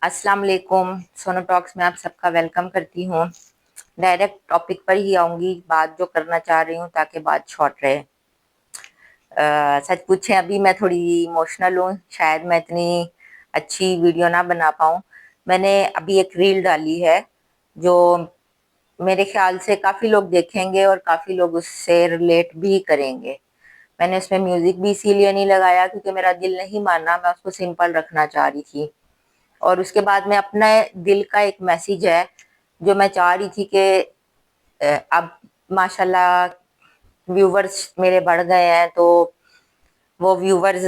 अस्सलाम वालेकुम। सोनो टॉक्स में आप सबका वेलकम करती हूँ। डायरेक्ट टॉपिक पर ही आऊंगी, बात जो करना चाह रही हूँ ताकि बात शॉर्ट रहे। सच पूछे अभी मैं थोड़ी इमोशनल हूँ, शायद मैं इतनी अच्छी वीडियो ना बना पाऊँ। मैंने अभी एक रील डाली है जो मेरे ख्याल से काफ़ी लोग देखेंगे और काफ़ी लोग उससे रिलेट भी करेंगे। मैंने उसमें म्यूज़िक भी इसीलिए नहीं लगाया क्योंकि मेरा दिल नहीं माना, मैं उसको सिंपल रखना चाह रही थी। और उसके बाद में अपने दिल का एक मैसेज है जो मैं चाह रही थी कि अब माशाल्लाह व्यूवर्स मेरे बढ़ गए हैं, तो वो व्यूवर्स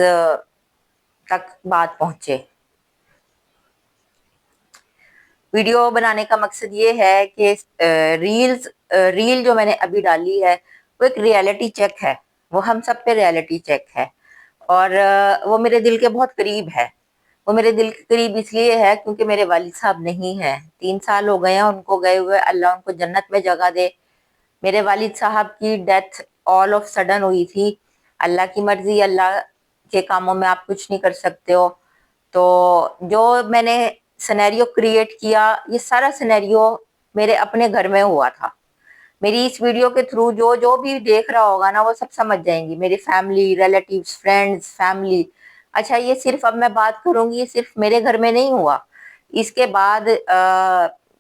तक बात पहुंचे। वीडियो बनाने का मकसद ये है कि रील जो मैंने अभी डाली है वो एक रियलिटी चेक है, वो हम सब पे रियलिटी चेक है। और वो मेरे दिल के बहुत करीब है। वो मेरे दिल के करीब इसलिए है क्योंकि मेरे वालिद साहब नहीं हैं, 3 साल हो गए हैं उनको गए हुए, अल्लाह उनको जन्नत में जगह दे। मेरे वालिद साहब की डेथ ऑल ऑफ सडन हुई थी। अल्लाह की मर्जी, अल्लाह के कामों में आप कुछ नहीं कर सकते हो। तो जो मैंने सिनेरियो क्रिएट किया, ये सारा सिनेरियो मेरे अपने घर में हुआ था। मेरी इस वीडियो के थ्रू जो जो भी देख रहा होगा ना, वो सब समझ जाएंगी, मेरी फैमिली, रिलेटिव्स, फ्रेंड्स, फैमिली। अच्छा, ये सिर्फ अब मैं बात करूंगी, ये सिर्फ मेरे घर में नहीं हुआ। इसके बाद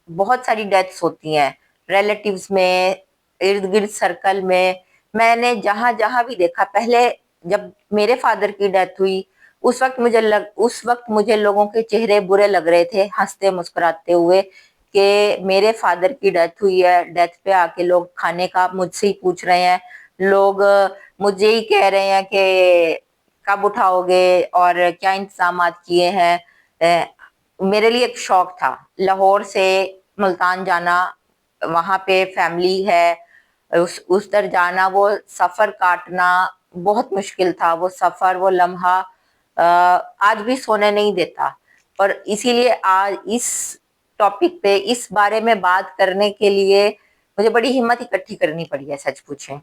बहुत सारी डेथ्स होती हैं रिलेटिव्स में, इर्द गिर्द सर्कल में। मैंने जहां जहां भी देखा, पहले जब मेरे फादर की डेथ हुई उस वक्त मुझे लोगों के चेहरे बुरे लग रहे थे, हंसते मुस्कुराते हुए, कि मेरे फादर की डेथ हुई है। डेथ पे आके लोग खाने का मुझसे ही पूछ रहे हैं। लोग मुझे ही कह रहे हैं कि कब उठाओगे और क्या इंतजाम किए हैं। मेरे लिए एक शौक था लाहौर से मुल्तान जाना, वहां पे फैमिली है, उस तर जाना, वो सफर काटना बहुत मुश्किल था। वो सफर, वो लम्हा आज भी सोने नहीं देता। और इसीलिए आज इस टॉपिक पे, इस बारे में बात करने के लिए मुझे बड़ी हिम्मत इकट्ठी करनी पड़ी है, सच पूछें।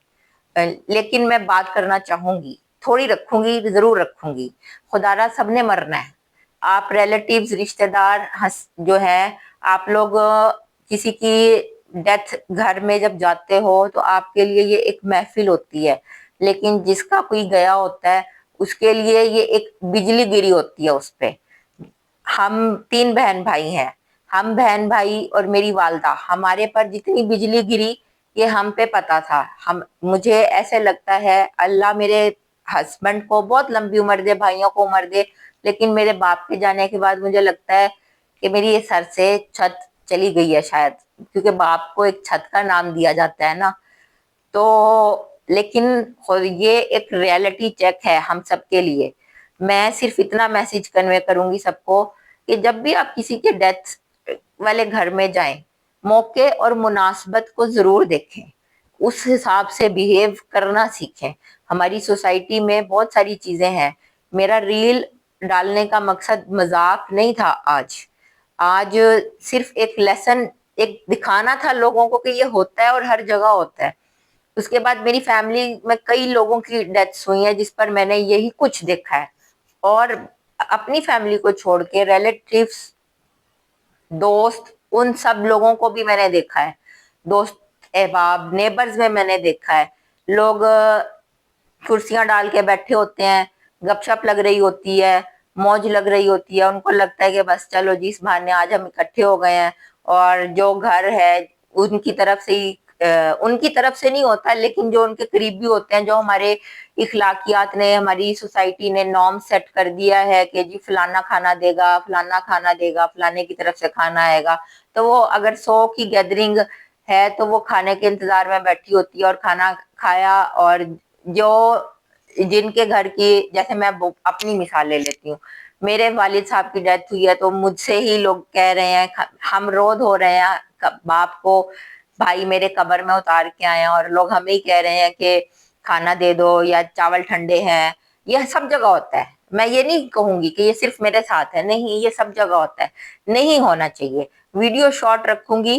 लेकिन मैं बात करना चाहूंगी, थोड़ी रखूंगी, जरूर रखूंगी। खुदारा सबने मरना है। आप रिलेटिव्स, रिश्तेदार जो है, आप लोग किसी की डेथ घर में जब जाते हो तो आपके लिए ये एक महफिल होती है, लेकिन जिसका कोई गया होता है उसके लिए ये एक बिजली गिरी होती है उस पे। हम 3 बहन भाई हैं, हम बहन भाई और मेरी वालदा, हमारे पर जितनी बिजली गिरी ये हम पे पता था। हम मुझे ऐसे लगता है अल्लाह मेरे हस्बैंड को बहुत लंबी उम्र दे, भाइयों को उम्र दे, लेकिन मेरे बाप के जाने के बाद मुझे लगता है कि मेरी ये सर से छत चली गई है शायद, क्योंकि बाप को एक छत का नाम दिया जाता है ना। तो लेकिन ये एक रियलिटी चेक है हम सबके लिए। मैं सिर्फ इतना मैसेज कन्वे करूंगी सबको कि जब भी आप किसी के डेथ वाले घर में जाएं, मौके और मुनासबत को जरूर देखें, उस हिसाब से बिहेव करना सीखें। हमारी सोसाइटी में बहुत सारी चीजें हैं। मेरा रील डालने का मकसद मजाक नहीं था। आज आज सिर्फ एक लेसन, एक दिखाना था लोगों को कि ये होता है और हर जगह होता है। उसके बाद मेरी फैमिली में कई लोगों की डेथ्स हुई हैं जिस पर मैंने यही कुछ देखा है। और अपनी फैमिली को छोड़ के रिलेटिव्स, दोस्त, उन सब लोगों को भी मैंने देखा है। दोस्त, अहबाब, नेबर्स में मैंने देखा है। लोग कुर्सियां डाल के बैठे होते हैं, गपशप लग रही होती है, मौज लग रही होती है। उनको लगता है कि बस चलो जी, इस बहाने आज हम इकट्ठे हो गए हैं। और जो घर है उनकी तरफ से ही, उनकी तरफ से नहीं होता, लेकिन जो उनके करीबी होते हैं, जो हमारे इखलाकियात ने, हमारी सोसाइटी ने नॉर्म सेट कर दिया है कि जी फलाना खाना देगा, फलाना खाना देगा, फलाने की तरफ से खाना आएगा। तो वो अगर 100 की गैदरिंग है तो वो खाने के इंतजार में बैठी होती है और खाना खाया। और जो जिनके घर की, जैसे मैं अपनी मिसाल ले लेती हूँ, मेरे वालिद साहब की डेथ हुई है तो मुझसे ही लोग कह रहे हैं, हम रोध हो रहे हैं बाप को, भाई मेरे कब्र में उतार के आए हैं, और लोग हमें ही कह रहे हैं कि खाना दे दो या चावल ठंडे हैं। यह सब जगह होता है। मैं ये नहीं कहूंगी कि ये सिर्फ मेरे साथ है, नहीं, ये सब जगह होता है। नहीं होना चाहिए। वीडियो शॉर्ट रखूंगी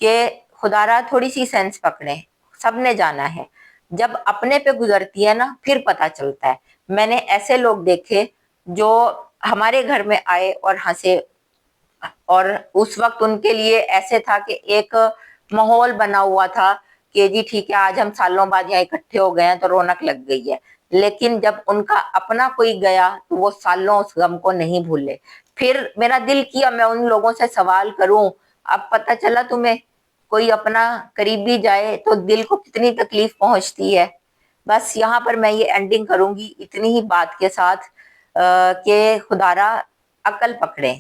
कि खुदारा थोड़ी सी सेंस पकड़े। सबने जाना है, जब अपने पे गुजरती है ना फिर पता चलता है। मैंने ऐसे लोग देखे जो हमारे घर में आए और हंसे, اور اس وقت ان کے لیے ایسے تھا کہ ایک ماحول بنا ہوا تھا کہ جی ٹھیک ہے آج ہم سالوں بعد یہاں اکٹھے ہو گئے ہیں تو رونق لگ گئی ہے، لیکن جب ان کا اپنا کوئی گیا تو وہ سالوں اس غم کو نہیں بھولے. پھر میرا دل کیا میں ان لوگوں سے سوال کروں، اب پتہ چلا تمہیں کوئی اپنا قریبی جائے تو دل کو کتنی تکلیف پہنچتی ہے. بس یہاں پر میں یہ اینڈنگ کروں گی اتنی ہی بات کے ساتھ کہ خدارا عقل پکڑیں.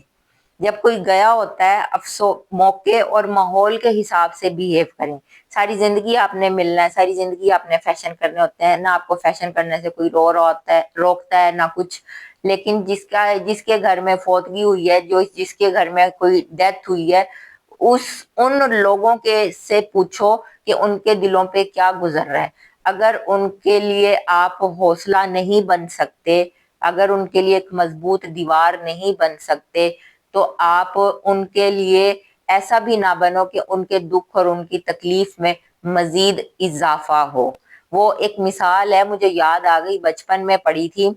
جب کوئی گیا ہوتا ہے افسوس موقع اور ماحول کے حساب سے بیہیو کریں. ساری زندگی آپ نے ملنا ہے، ساری زندگی آپ نے فیشن کرنے ہوتے ہیں، نہ آپ کو فیشن کرنے سے کوئی روکتا ہے نہ کچھ. لیکن جس کے گھر میں فوتگی ہوئی ہے، جس کے گھر میں کوئی ڈیتھ ہوئی ہے، ان لوگوں سے پوچھو کہ ان کے دلوں پہ کیا گزر رہا ہے. اگر ان کے لیے آپ حوصلہ نہیں بن سکتے، اگر ان کے لیے ایک مضبوط دیوار نہیں بن سکتے، تو آپ ان کے لیے ایسا بھی نہ بنو کہ ان کے دکھ اور ان کی تکلیف میں مزید اضافہ ہو. وہ ایک مثال ہے، مجھے یاد آ گئی، بچپن میں پڑھی تھی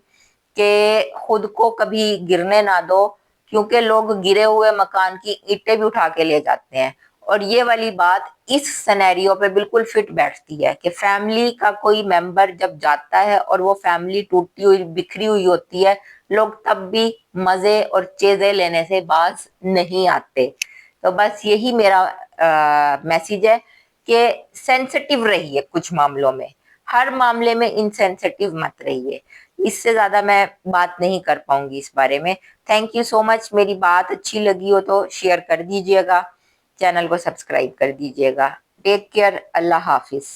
کہ خود کو کبھی گرنے نہ دو، کیونکہ لوگ گرے ہوئے مکان کی اینٹیں بھی اٹھا کے لے جاتے ہیں. اور یہ والی بات اس سینیریو پہ بالکل فٹ بیٹھتی ہے کہ فیملی کا کوئی ممبر جب جاتا ہے اور وہ فیملی ٹوٹی ہوئی بکھری ہوئی ہوتی ہے، لوگ تب بھی مزے اور چیزیں لینے سے باز نہیں آتے. تو بس یہی میرا میسیج ہے کہ سینسٹیو رہیے کچھ معاملوں میں، ہر معاملے میں انسینسٹیو مت رہیے. اس سے زیادہ میں بات نہیں کر پاؤں گی اس بارے میں. تھینک یو سو مچ. میری بات اچھی لگی ہو تو شیئر کر دیجئے گا، چینل کو سبسکرائب کر دیجئے گا. Take care. اللہ حافظ.